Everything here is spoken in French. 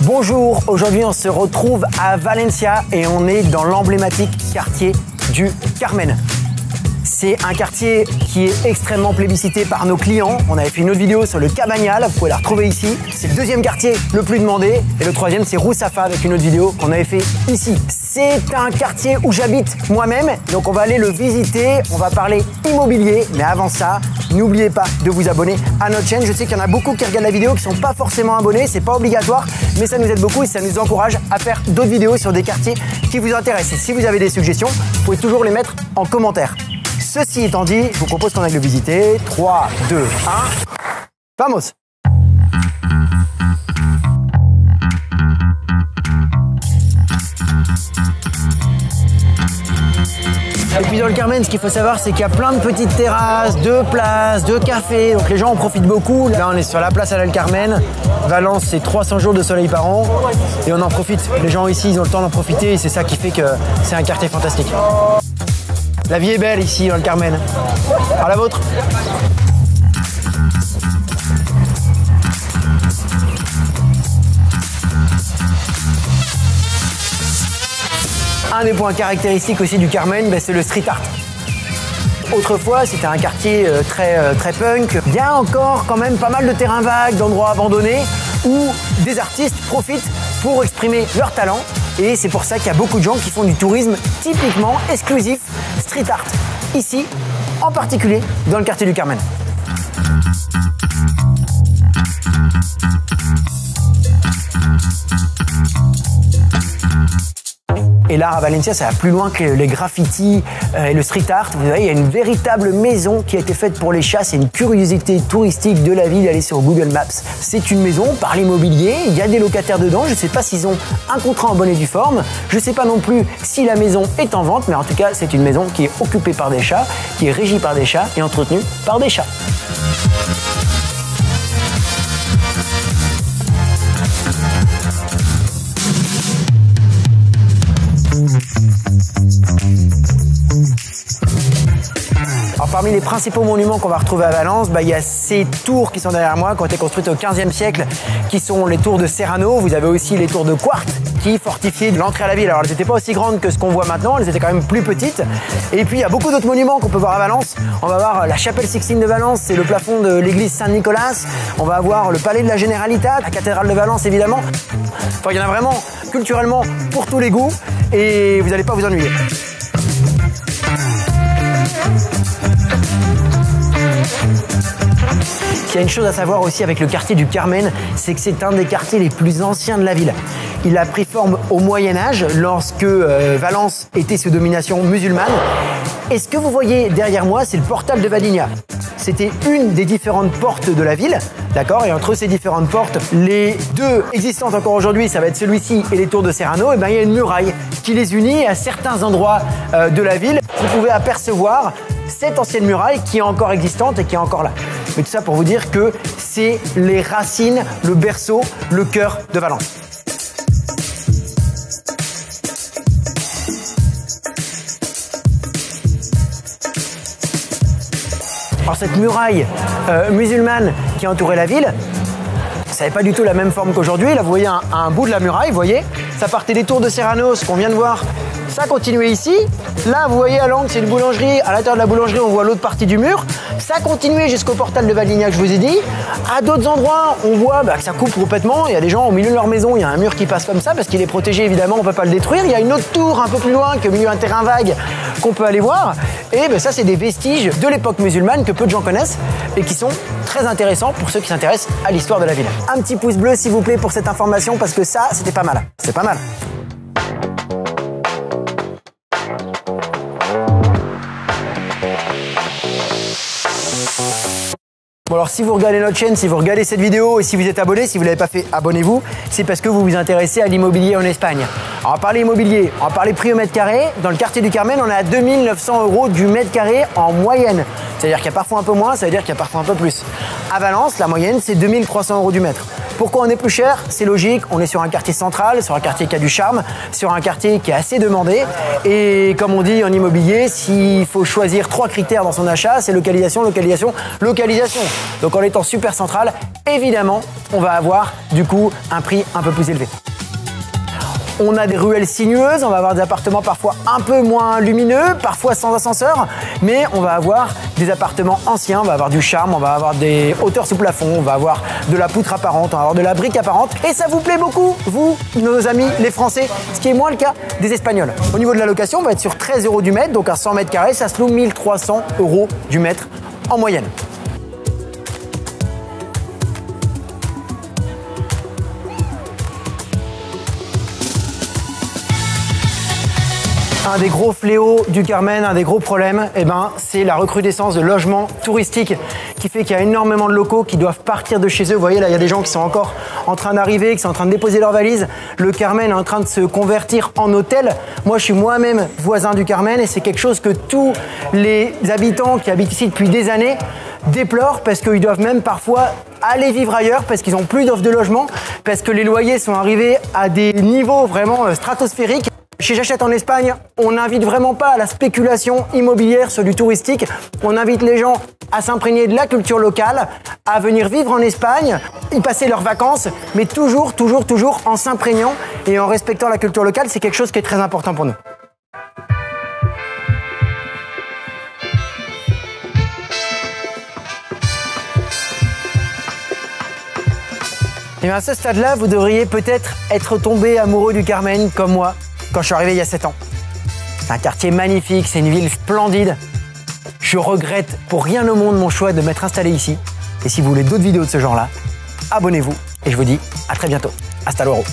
Bonjour, aujourd'hui on se retrouve à Valencia et on est dans l'emblématique quartier du Carmen. C'est un quartier qui est extrêmement plébiscité par nos clients. On avait fait une autre vidéo sur le Cabanyal, vous pouvez la retrouver ici. C'est le deuxième quartier le plus demandé et le troisième c'est Ruzafa avec une autre vidéo qu'on avait fait ici. C'est un quartier où j'habite moi-même, donc on va aller le visiter, on va parler immobilier, mais avant ça, n'oubliez pas de vous abonner à notre chaîne. Je sais qu'il y en a beaucoup qui regardent la vidéo qui ne sont pas forcément abonnés, c'est pas obligatoire, mais ça nous aide beaucoup et ça nous encourage à faire d'autres vidéos sur des quartiers qui vous intéressent. Et si vous avez des suggestions, vous pouvez toujours les mettre en commentaire. Ceci étant dit, je vous propose qu'on aille le visiter. 3, 2, 1, vamos! Et puis dans le Carmen, ce qu'il faut savoir, c'est qu'il y a plein de petites terrasses, de places, de cafés. Donc les gens en profitent beaucoup. Là, on est sur la place à l'El Carmen. Valence, c'est 300 jours de soleil par an. Et on en profite. Les gens ici, ils ont le temps d'en profiter. Et c'est ça qui fait que c'est un quartier fantastique. La vie est belle ici dans le Carmen. À la vôtre. Un des points caractéristiques aussi du Carmen, c'est le street art. Autrefois, c'était un quartier très punk. Il y a encore quand même pas mal de terrains vagues, d'endroits abandonnés où des artistes profitent pour exprimer leur talent. Et c'est pour ça qu'il y a beaucoup de gens qui font du tourisme typiquement exclusif street art. Ici, en particulier, dans le quartier du Carmen. Et l'art à Valencia, ça va plus loin que les graffitis et le street art. Vous voyez, il y a une véritable maison qui a été faite pour les chats. C'est une curiosité touristique de la ville. Allez sur Google Maps. C'est une maison par l'immobilier. Il y a des locataires dedans. Je ne sais pas s'ils ont un contrat en bonne et due forme. Je ne sais pas non plus si la maison est en vente. Mais en tout cas, c'est une maison qui est occupée par des chats, qui est régie par des chats et entretenue par des chats. Alors, parmi les principaux monuments qu'on va retrouver à Valence, il y a ces tours qui sont derrière moi, qui ont été construites au XVe siècle, qui sont les tours de Serrano. Vous avez aussi les tours de Quart, qui fortifiaient l'entrée à la ville. Alors, elles n'étaient pas aussi grandes que ce qu'on voit maintenant, elles étaient quand même plus petites. Et puis, il y a beaucoup d'autres monuments qu'on peut voir à Valence. On va voir la chapelle Sixtine de Valence, c'est le plafond de l'église Saint-Nicolas. On va voir le palais de la Generalitat, la cathédrale de Valence, évidemment. Enfin, il y en a vraiment, culturellement, pour tous les goûts. Et vous n'allez pas vous ennuyer. Il y a une chose à savoir aussi avec le quartier du Carmen, c'est que c'est un des quartiers les plus anciens de la ville. Il a pris forme au Moyen-Âge, lorsque Valence était sous domination musulmane. Et ce que vous voyez derrière moi, c'est le portal de Vadigna. C'était une des différentes portes de la ville, d'accord? Et entre ces différentes portes, les deux existantes encore aujourd'hui, ça va être celui-ci et les tours de Serrano, et il y a une muraille qui les unit. À certains endroits de la ville, vous pouvez apercevoir cette ancienne muraille qui est encore existante et qui est encore là. Mais tout ça pour vous dire que c'est les racines, le berceau, le cœur de Valence. Alors cette muraille musulmane qui entourait la ville, ça n'avait pas du tout la même forme qu'aujourd'hui. Là, vous voyez un bout de la muraille, vous voyez, ça partait des tours de Serrano, ce qu'on vient de voir. Ça continuait ici. Là, vous voyez à l'angle, c'est une boulangerie. À l'intérieur de la boulangerie, on voit l'autre partie du mur. Ça continuait jusqu'au portal de Vadigna que je vous ai dit. À d'autres endroits, on voit que ça coupe complètement. Il y a des gens au milieu de leur maison, il y a un mur qui passe comme ça parce qu'il est protégé, évidemment, on ne peut pas le détruire. Il y a une autre tour un peu plus loin, qui est au milieu d'un terrain vague, qu'on peut aller voir. Et ça, c'est des vestiges de l'époque musulmane que peu de gens connaissent et qui sont très intéressants pour ceux qui s'intéressent à l'histoire de la ville. Un petit pouce bleu, s'il vous plaît, pour cette information parce que ça, c'était pas mal. C'est pas mal. Bon alors si vous regardez notre chaîne, si vous regardez cette vidéo et si vous êtes abonné, si vous ne l'avez pas fait, abonnez-vous. C'est parce que vous vous intéressez à l'immobilier en Espagne. Alors on va parler immobilier, on va parler prix au mètre carré. Dans le quartier du Carmen, on est à 2 900 € du mètre carré en moyenne. C'est-à-dire qu'il y a parfois un peu moins, ça veut dire qu'il y a parfois un peu plus. À Valence, la moyenne, c'est 2 300 € du mètre. Pourquoi on est plus cher? C'est logique, on est sur un quartier central, sur un quartier qui a du charme, sur un quartier qui est assez demandé. Et comme on dit en immobilier, s'il faut choisir 3 critères dans son achat, c'est localisation, localisation, localisation. Donc en étant super central, évidemment, on va avoir du coup un prix un peu plus élevé. On a des ruelles sinueuses, on va avoir des appartements parfois un peu moins lumineux, parfois sans ascenseur, mais on va avoir des appartements anciens, on va avoir du charme, on va avoir des hauteurs sous plafond, on va avoir de la poutre apparente, on va avoir de la brique apparente, et ça vous plaît beaucoup, vous, nos amis les Français, ce qui est moins le cas des Espagnols. Au niveau de la location, on va être sur 13 € du mètre, donc à 100 mètres carrés, ça se loue 1 300 € du mètre en moyenne. Un des gros fléaux du Carmen, un des gros problèmes, c'est la recrudescence de logements touristiques qui fait qu'il y a énormément de locaux qui doivent partir de chez eux. Vous voyez, là, il y a des gens qui sont encore en train d'arriver, qui sont en train de déposer leurs valises. Le Carmen est en train de se convertir en hôtel. Moi, je suis moi-même voisin du Carmen et c'est quelque chose que tous les habitants qui habitent ici depuis des années déplorent parce qu'ils doivent même parfois aller vivre ailleurs parce qu'ils n'ont plus d'offres de logement, parce que les loyers sont arrivés à des niveaux vraiment stratosphériques. Chez J'achète en Espagne, on n'invite vraiment pas à la spéculation immobilière sur du touristique. On invite les gens à s'imprégner de la culture locale, à venir vivre en Espagne, y passer leurs vacances, mais toujours en s'imprégnant et en respectant la culture locale. C'est quelque chose qui est très important pour nous. Et à ce stade-là, vous devriez peut-être être tombé amoureux du Carmen comme moi. Quand je suis arrivé il y a 7 ans. C'est un quartier magnifique, c'est une ville splendide. Je regrette pour rien au monde mon choix de m'être installé ici. Et si vous voulez d'autres vidéos de ce genre-là, abonnez-vous et je vous dis à très bientôt. Hasta luego.